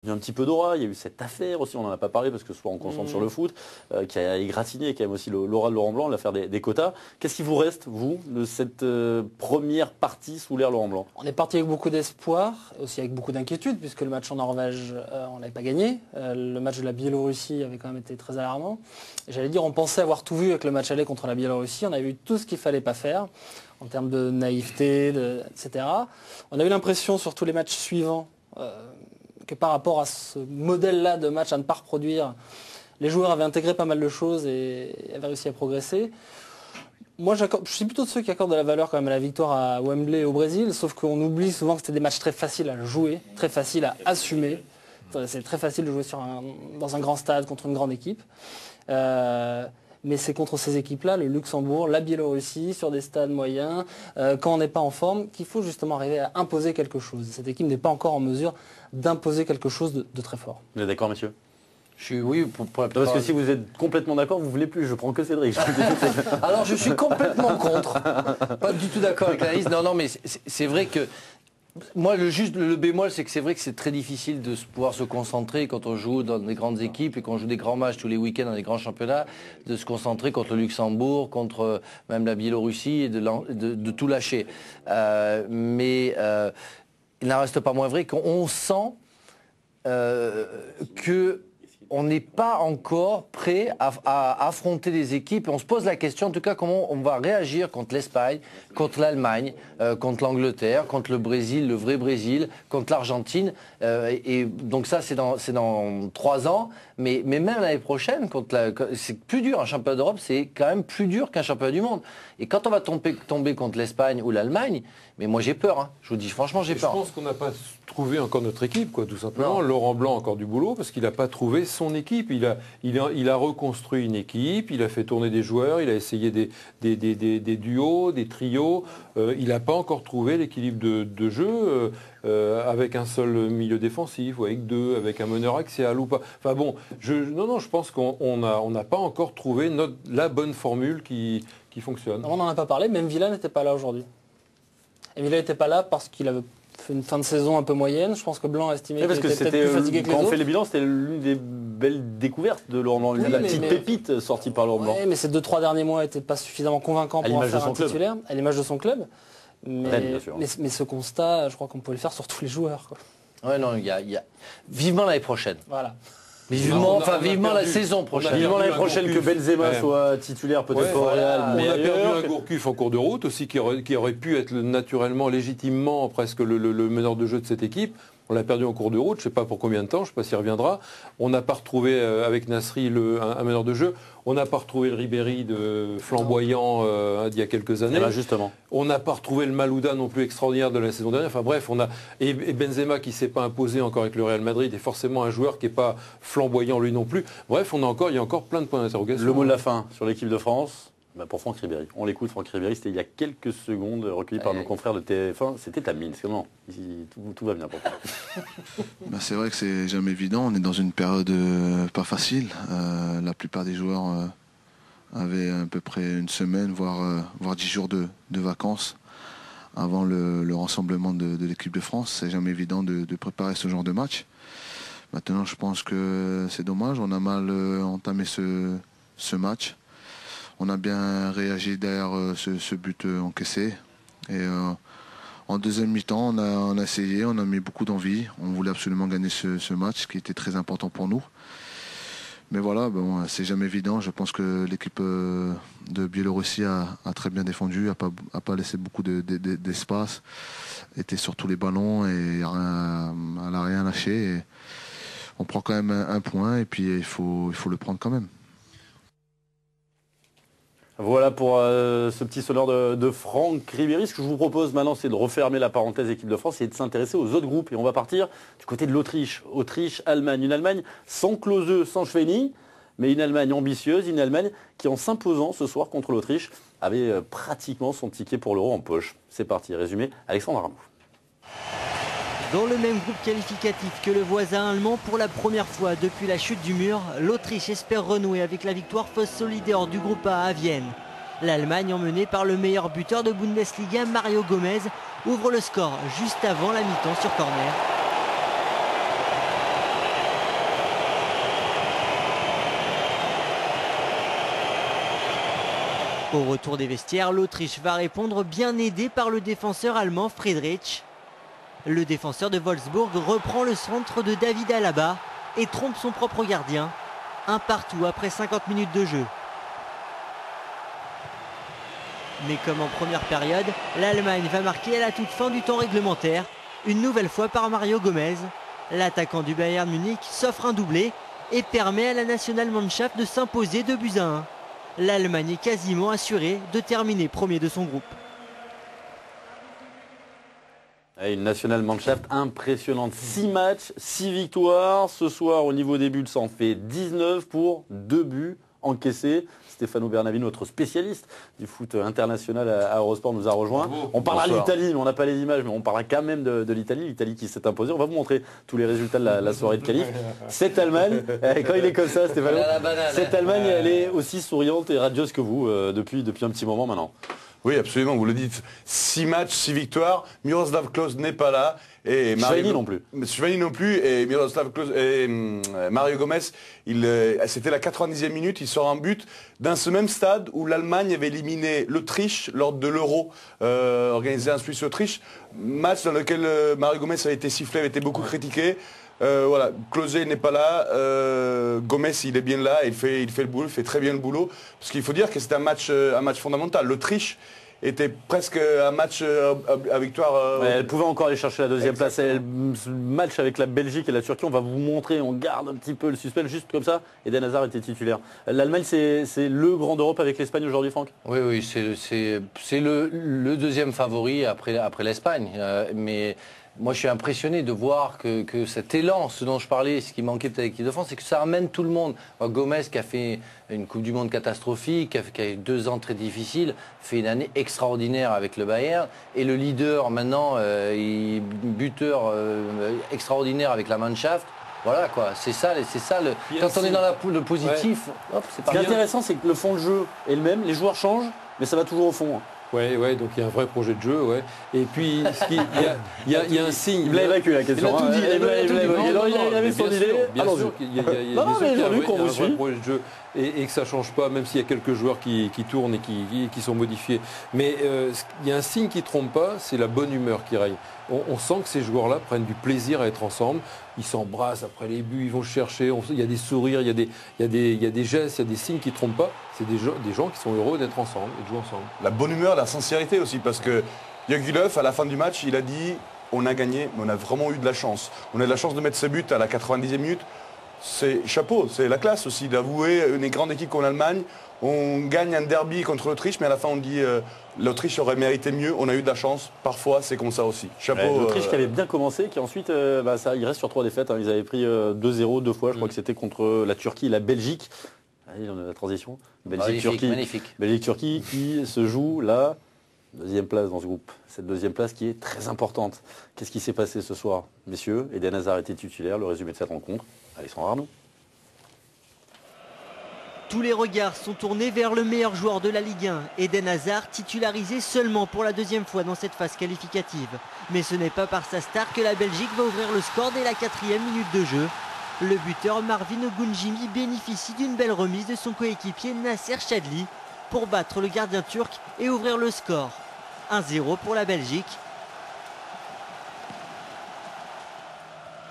Il y a un petit peu d'aura, il y a eu cette affaire aussi, on n'en a pas parlé parce que souvent on concentre sur le foot, qui a égratigné quand même aussi l'aura de Laurent Blanc, l'affaire des quotas. Qu'est-ce qui vous reste, vous, de cette première partie sous l'ère Laurent Blanc? On est parti avec beaucoup d'espoir, aussi avec beaucoup d'inquiétude, puisque le match en Norvège, on n'avait pas gagné. Le match de la Biélorussie avait quand même été très alarmant. J'allais dire, on pensait avoir tout vu avec le match aller contre la Biélorussie, on avait vu tout ce qu'il ne fallait pas faire, en termes de naïveté, etc. On a eu l'impression sur tous les matchs suivants, que par rapport à ce modèle-là de match à ne pas reproduire, les joueurs avaient intégré pas mal de choses et avaient réussi à progresser. Moi, je suis plutôt de ceux qui accordent de la valeur quand même à la victoire à Wembley au Brésil, sauf qu'on oublie souvent que c'était des matchs très faciles à jouer, très faciles à assumer. C'est très facile de jouer dans un grand stade contre une grande équipe. Mais c'est contre ces équipes-là, le Luxembourg, la Biélorussie, sur des stades moyens, quand on n'est pas en forme, qu'il faut justement arriver à imposer quelque chose. Cette équipe n'est pas encore en mesure d'imposer quelque chose de très fort. Vous êtes d'accord, monsieur? Oui, parce que si vous êtes complètement d'accord, vous ne voulez plus, je prends que Cédric. Alors je suis complètement contre. Pas du tout d'accord avec l'analyse. Non, mais c'est vrai que moi, le bémol, c'est que c'est vrai que c'est très difficile de pouvoir se concentrer quand on joue dans des grandes équipes et qu'on joue des grands matchs tous les week-ends dans des grands championnats, de se concentrer contre le Luxembourg, contre même la Biélorussie et de tout lâcher. Mais il n'en reste pas moins vrai qu'on sent que on n'est pas encore prêt à affronter des équipes. On se pose la question, en tout cas, comment on va réagir contre l'Espagne, contre l'Allemagne, contre l'Angleterre, contre le Brésil, le vrai Brésil, contre l'Argentine. Et donc ça, c'est dans 3 ans. Mais même l'année prochaine, c'est plus dur. Un championnat d'Europe, c'est quand même plus dur qu'un championnat du monde. Et quand on va tomber contre l'Espagne ou l'Allemagne, mais moi j'ai peur. Hein. Je vous dis franchement, j'ai peur. Je pense qu'on n'a pas trouvé encore notre équipe, quoi, tout simplement. Non. Laurent Blanc a encore du boulot parce qu'il n'a pas trouvé son équipe. Il a reconstruit une équipe, il a fait tourner des joueurs, il a essayé des duos, des trios. Il n'a pas encore trouvé l'équilibre de jeu avec un seul milieu défensif ou avec 2, avec un meneur axial ou pas. Enfin bon, je pense qu'on n'a pas encore trouvé la bonne formule qui fonctionne. On n'en a pas parlé, même Villa n'était pas là aujourd'hui. Et Villa n'était pas là parce qu'il avait fait une fin de saison un peu moyenne. Je pense que Blanc a estimé qu'il était peut-être plus fatigué que les autres. Quand on fait les bilans, c'était l'une des belles découvertes de Laurent Blanc, la petite pépite sortie par Laurent Blanc. Oui, mais ces 2-3 derniers mois n'étaient pas suffisamment convaincants pour en faire un titulaire, à l'image de son club. Mais ce constat, je crois qu'on peut le faire sur tous les joueurs. Oui, non, il y a... Vivement l'année prochaine. Voilà. Vivement la saison prochaine. Vivement l'année prochaine que Benzema soit titulaire, peut-être pas au Real. On a perdu un Gourcuff en cours de route aussi, qui aurait pu être naturellement, légitimement, presque le meneur de jeu de cette équipe. On l'a perdu en cours de route, je ne sais pas pour combien de temps, je ne sais pas s'il reviendra. On n'a pas retrouvé avec Nasri un meneur de jeu. On n'a pas retrouvé le Ribéry de flamboyant d'il y a quelques années. Là, justement. On n'a pas retrouvé le Malouda non plus extraordinaire de la saison dernière. Enfin bref, et Benzema qui ne s'est pas imposé encore avec le Real Madrid est forcément un joueur qui n'est pas flamboyant lui non plus. Bref, il y a encore plein de points d'interrogation. Le mot de la fin sur l'équipe de France. Pour Franck Ribéry. On l'écoute, Franck Ribéry, c'était il y a quelques secondes, recueilli par nos confrères de TF1. C'était ta mine, non, tout va bien pour toi. C'est vrai que c'est jamais évident, on est dans une période pas facile. La plupart des joueurs avaient à peu près une semaine, voire 10 jours de vacances avant le rassemblement de l'équipe de France. C'est jamais évident de préparer ce genre de match. Maintenant, je pense que c'est dommage, on a mal entamé ce match. On a bien réagi derrière ce but encaissé. Et en deuxième mi-temps, on a essayé, on a mis beaucoup d'envie. On voulait absolument gagner ce match qui était très important pour nous. Mais voilà, c'est jamais évident. Je pense que l'équipe de Biélorussie a très bien défendu, n'a pas laissé beaucoup d'espace, était sur tous les ballons et elle n'a rien lâché. Et on prend quand même un point et puis il faut le prendre quand même. Voilà pour ce petit sonore de Franck Ribéry. Ce que je vous propose maintenant, c'est de refermer la parenthèse équipe de France et de s'intéresser aux autres groupes. Et on va partir du côté de l'Autriche. Autriche, Allemagne. Une Allemagne sans Klose, sans Schweini, mais une Allemagne ambitieuse, une Allemagne qui, en s'imposant ce soir contre l'Autriche, avait pratiquement son ticket pour l'Euro en poche. C'est parti. Résumé, Alexandre Ramou. Dans le même groupe qualificatif que le voisin allemand, pour la première fois depuis la chute du mur, l'Autriche espère renouer avec la victoire face au leader du groupe A à Vienne. L'Allemagne, emmenée par le meilleur buteur de Bundesliga, Mario Gomez, ouvre le score juste avant la mi-temps sur corner. Au retour des vestiaires, l'Autriche va répondre bien aidé par le défenseur allemand Friedrich. Le défenseur de Wolfsburg reprend le centre de David Alaba et trompe son propre gardien. Un partout après 50 minutes de jeu. Mais comme en première période, l'Allemagne va marquer à la toute fin du temps réglementaire, une nouvelle fois par Mario Gomez. L'attaquant du Bayern Munich s'offre un doublé et permet à la Nationalmannschaft de s'imposer 2-1. L'Allemagne est quasiment assurée de terminer premier de son groupe. Une Nationalmannschaft impressionnante. 6 matchs, 6 victoires. Ce soir, au niveau des buts, ça en fait 19 pour 2 buts encaissés. Stefano Bernavi, notre spécialiste du foot international à Eurosport, nous a rejoint. Bravo. On parlera de Bonsoir. l'Italie, mais on n'a pas les images, mais on parlera quand même de l'Italie. L'Italie qui s'est imposée. On va vous montrer tous les résultats de la soirée de qualif. Cette Allemagne, quand il est comme ça, Stefano, Elle a la banane, cette hein. Allemagne, elle est aussi souriante et radieuse que vous depuis un petit moment maintenant. Oui, absolument, vous le dites. 6 matchs, 6 victoires. Miroslav Klose n'est pas là. Et Chouameni non plus. Chouameni non plus. Et Miroslav Klose et Mario Gomez, c'était la 90e minute. Il sort un but dans ce même stade où l'Allemagne avait éliminé l'Autriche lors de l'Euro organisé en Suisse-Autriche. Match dans lequel Mario Gomez avait été sifflé, avait été beaucoup critiqué. Voilà, Klose n'est pas là, Gomez il est bien là, il fait le boulot, il fait très bien le boulot. Parce qu'il faut dire que c'est un match fondamental. L'Autriche était presque un match à victoire. Ouais, elle pouvait encore aller chercher la deuxième place. Le match avec la Belgique et la Turquie, on va vous montrer, on garde un petit peu le suspense, juste comme ça. Eden Hazard était titulaire. L'Allemagne, c'est le grand d'Europe avec l'Espagne aujourd'hui, Franck? Oui, c'est le deuxième favori après l'Espagne. Mais moi, je suis impressionné de voir que cet élan, ce dont je parlais, ce qui manquait peut-être avec l'équipe de France, c'est que ça amène tout le monde. Gomez, qui a fait une Coupe du Monde catastrophique, qui a eu 2 ans très difficiles, fait une année extraordinaire avec le Bayern. Et le leader, maintenant, buteur extraordinaire avec la Mannschaft. Voilà quoi, c'est ça quand on est dans la poule de positif, hop, c'est Ce qui parti. est intéressant, c'est que le fond de jeu est le même, les joueurs changent, mais ça va toujours au fond. Ouais, donc il y a un vrai projet de jeu, ouais. Et puis, il y a un signe. Il l'a évacué la question. Il a tout dit. Il avait son idée. Bien Allons-y. sûr qu'il y a Non, bien sûr mais qu'il y a j'ai vu qu'on un vous vrai suit. projet de jeu et que ça ne change pas, même s'il y a quelques joueurs qui tournent et qui sont modifiés. Mais il y a un signe qui ne trompe pas, c'est la bonne humeur qui règne. On sent que ces joueurs-là prennent du plaisir à être ensemble. Ils s'embrassent après les buts, ils vont chercher. Il y a des sourires, il y a des gestes, il y a des signes qui ne trompent pas. C'est des gens qui sont heureux d'être ensemble et de jouer ensemble. La bonne humeur, la sincérité aussi, parce que Jogi Löw, à la fin du match, il a dit on a gagné, mais on a vraiment eu de la chance. On a de la chance de mettre ce but à la 90e minute. C'est chapeau, c'est la classe aussi d'avouer une grande équipe comme l'Allemagne. On gagne un derby contre l'Autriche, mais à la fin on dit l'Autriche aurait mérité mieux, on a eu de la chance. Parfois c'est comme ça aussi. Chapeau. L'Autriche qui avait bien commencé, qui ensuite, il reste sur 3 défaites. Ils avaient pris 2-0 2 fois, je crois que c'était contre la Turquie et la Belgique. Allez, on a la transition. Magnifique. Belgique-Turquie qui se joue la deuxième place dans ce groupe. Cette deuxième place qui est très importante. Qu'est-ce qui s'est passé ce soir, messieurs? Eden Hazard était titulaire, le résumé de cette rencontre. Alexandre Arnaud. Tous les regards sont tournés vers le meilleur joueur de la Ligue 1, Eden Hazard, titularisé seulement pour la 2e fois dans cette phase qualificative. Mais ce n'est pas par sa star que la Belgique va ouvrir le score dès la 4e minute de jeu. Le buteur Marvin Ogunjimi bénéficie d'une belle remise de son coéquipier Nasser Chadli pour battre le gardien turc et ouvrir le score. 1-0 pour la Belgique.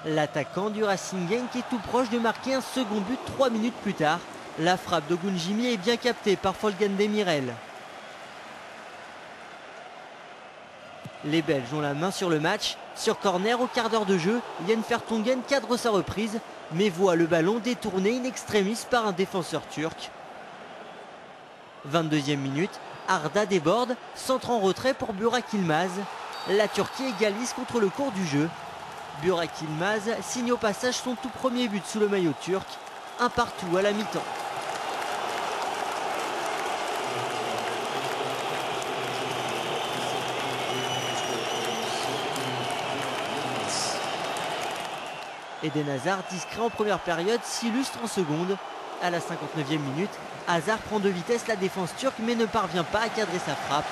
L'attaquant du Racing Genk est tout proche de marquer un second but 3 minutes plus tard. La frappe d'Ogunjimi est bien captée par Folgen Demirel. Les Belges ont la main sur le match. Sur corner, au quart d'heure de jeu, Jan Vertonghen cadre sa reprise, mais voit le ballon détourné in extremis par un défenseur turc. 22e minute, Arda déborde, centre en retrait pour Burak Yılmaz. La Turquie égalise contre le cours du jeu. Burak Yılmaz signe au passage son tout premier but sous le maillot turc. 1-1 à la mi-temps. Eden Hazard, discret en première période, s'illustre en seconde. À la 59e minute, Hazard prend de vitesse la défense turque mais ne parvient pas à cadrer sa frappe.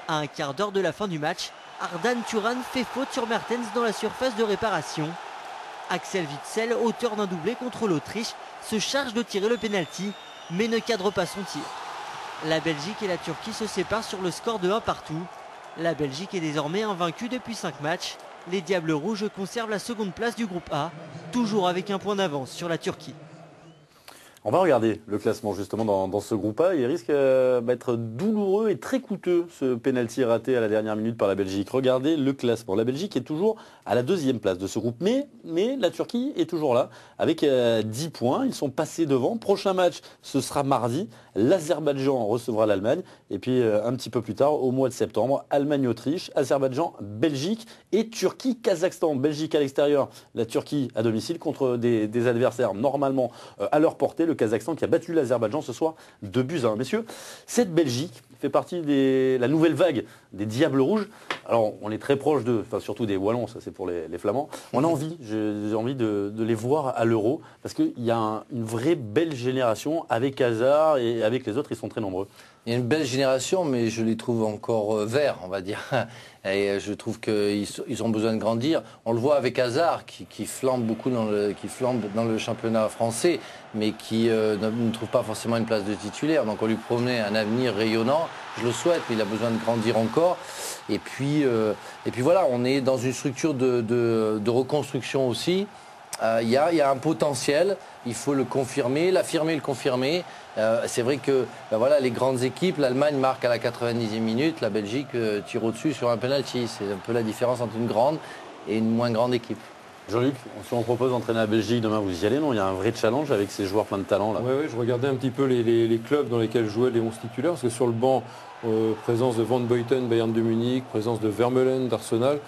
À un quart d'heure de la fin du match, Ardan Turan fait faute sur Mertens dans la surface de réparation. Axel Witsel, auteur d'un doublé contre l'Autriche, se charge de tirer le pénalty, mais ne cadre pas son tir. La Belgique et la Turquie se séparent sur le score de 1 partout. La Belgique est désormais invaincue depuis 5 matchs. Les Diables Rouges conservent la seconde place du groupe A, toujours avec un point d'avance sur la Turquie. On va regarder le classement justement dans ce groupe A. Il risque d'être douloureux et très coûteux ce pénalty raté à la dernière minute par la Belgique. Regardez le classement. La Belgique est toujours à la 2e place de ce groupe. Mais la Turquie est toujours là avec 10 points. Ils sont passés devant. Prochain match, ce sera mardi. L'Azerbaïdjan recevra l'Allemagne. Et puis un petit peu plus tard, au mois de septembre, Allemagne-Autriche, Azerbaïdjan-Belgique et Turquie-Kazakhstan. Belgique à l'extérieur, la Turquie à domicile contre des adversaires normalement à leur portée. Le Kazakhstan qui a battu l'Azerbaïdjan ce soir 2-1. Messieurs, cette Belgique fait partie de la nouvelle vague des Diables Rouges. Alors, on est très proche d'eux, enfin surtout des Wallons, ça c'est pour les Flamands. On a envie, j'ai envie de les voir à l'Euro, parce qu'il y a une vraie belle génération avec Hazard et avec les autres, ils sont très nombreux. Il y a une belle génération, mais je les trouve encore verts, on va dire. Et je trouve qu'ils ont besoin de grandir. On le voit avec Hazard, qui flambe beaucoup dans le championnat français, mais qui ne trouve pas forcément une place de titulaire. Donc on lui promet un avenir rayonnant. Je le souhaite, mais il a besoin de grandir encore. Et puis voilà, on est dans une structure de reconstruction aussi. Il y a un potentiel, il faut le confirmer, l'affirmer, le confirmer. C'est vrai que voilà, les grandes équipes, l'Allemagne marque à la 90e minute, la Belgique tire au-dessus sur un penalty. C'est un peu la différence entre une grande et une moins grande équipe. Jean-Luc, si on propose d'entraîner la Belgique demain, vous y allez, non? Il y a un vrai challenge avec ces joueurs plein de talent là. Oui, je regardais un petit peu les clubs dans lesquels jouaient les 11 titulaires, parce que sur le banc, présence de Van Buiten, Bayern de Munich, présence de Vermeulen, d'Arsenal.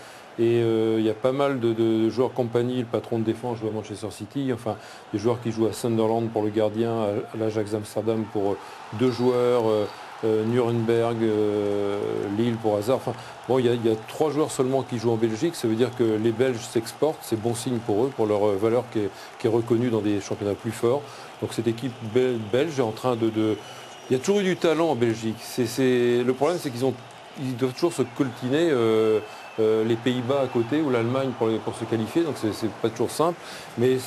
Et il y a pas mal de joueurs compagnie, le patron de défense joue à Manchester City, enfin des joueurs qui jouent à Sunderland pour le gardien, à l'Ajax Amsterdam pour 2 joueurs, Nuremberg, Lille pour Hazard. Enfin, bon, il y a 3 joueurs seulement qui jouent en Belgique, ça veut dire que les Belges s'exportent, c'est bon signe pour eux, pour leur valeur qui est reconnue dans des championnats plus forts. Donc cette équipe belge est en train il y a toujours eu du talent en Belgique. Le problème c'est qu'ils doivent toujours se coltiner. Les Pays-Bas à côté ou l'Allemagne pour se qualifier, donc c'est pas toujours simple. Mais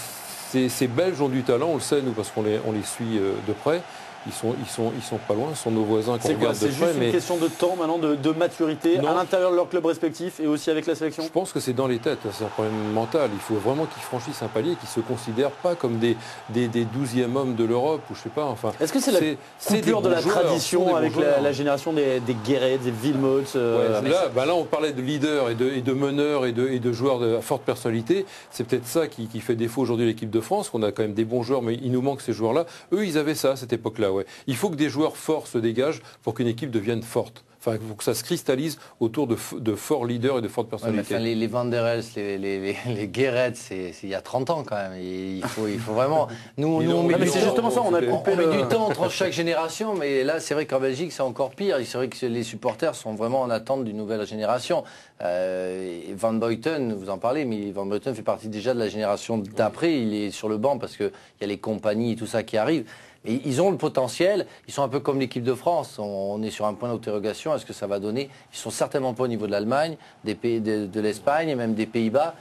ces Belges ont du talent, on le sait nous parce qu'on les suit de près. Ils sont pas loin, ce sont nos voisins qu'on regarde de près. C'est juste une question de temps maintenant, de maturité à l'intérieur de leur club respectif et aussi avec la sélection. Je pense que c'est dans les têtes, c'est un problème mental. Il faut vraiment qu'ils franchissent un palier, qu'ils se considèrent pas comme des 12e hommes de l'Europe ou je sais pas. Enfin, est-ce que c'est la coupure de la tradition avec la génération des Guéret, des Wilmots là, on parlait de leaders et de meneurs et de joueurs de forte personnalité. C'est peut-être ça qui fait défaut aujourd'hui l'équipe de France, qu'on a quand même des bons joueurs, mais il nous manque ces joueurs-là. Eux, ils avaient ça à cette époque-là. Ouais. Il faut que des joueurs forts se dégagent pour qu'une équipe devienne forte. Enfin, il faut que ça se cristallise autour de forts leaders et de fortes personnalités. Ouais, les Van der Elst, les Guéret, c'est il y a 30 ans quand même. Il faut vraiment... Nous, on met du temps entre chaque génération, mais là, c'est vrai qu'en Belgique, c'est encore pire. C'est vrai que les supporters sont vraiment en attente d'une nouvelle génération. Van Buiten, vous en parlez, mais Van Buiten fait partie déjà de la génération d'après. Il est sur le banc parce qu'il y a les compagnies et tout ça qui arrivent. Et ils ont le potentiel, ils sont un peu comme l'équipe de France, on est sur un point d'interrogation, est-ce que ça va donner? Ils sont certainement pas au niveau de l'Allemagne, des pays de l'Espagne et même des Pays-Bas.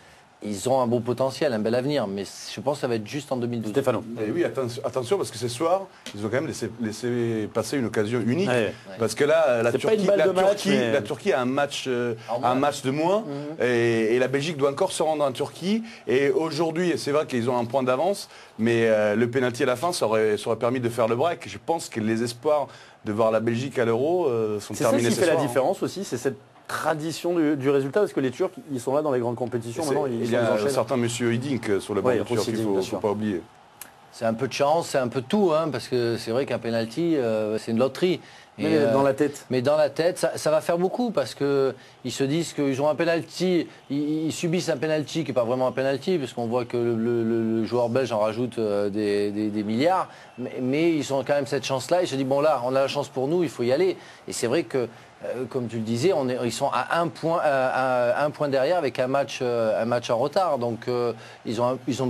Ils ont un beau potentiel, un bel avenir, mais je pense que ça va être juste en 2012. Stéphano. Et oui, attention, parce que ce soir, ils ont quand même laissé passer une occasion unique. Ouais. Parce que là, la Turquie a un match de moins, et la Belgique doit encore se rendre en Turquie. Et aujourd'hui, c'est vrai qu'ils ont un point d'avance, mais le pénalty à la fin, ça aurait permis de faire le break. Je pense que les espoirs de voir la Belgique à l'Euro sont terminés. C'est ça qui fait la différence aussi, c'est cette tradition du résultat, parce que les Turcs, ils sont là dans les grandes compétitions. Maintenant, il y a un certain monsieur Hiddink sur le banc de Turquie, il ne faut pas oublier. C'est un peu de chance, c'est un peu tout, parce que c'est vrai qu'un penalty, c'est une loterie. Mais dans la tête. Mais dans la tête, ça va faire beaucoup, parce qu'ils se disent qu'ils ont un penalty, ils subissent un penalty qui n'est pas vraiment un penalty, puisqu'on voit que le joueur belge en rajoute des milliards, mais ils ont quand même cette chance-là, ils se disent, bon là, on a la chance pour nous, il faut y aller. Et c'est vrai que, comme tu le disais, ils sont à un point derrière avec un match en retard, donc ils ont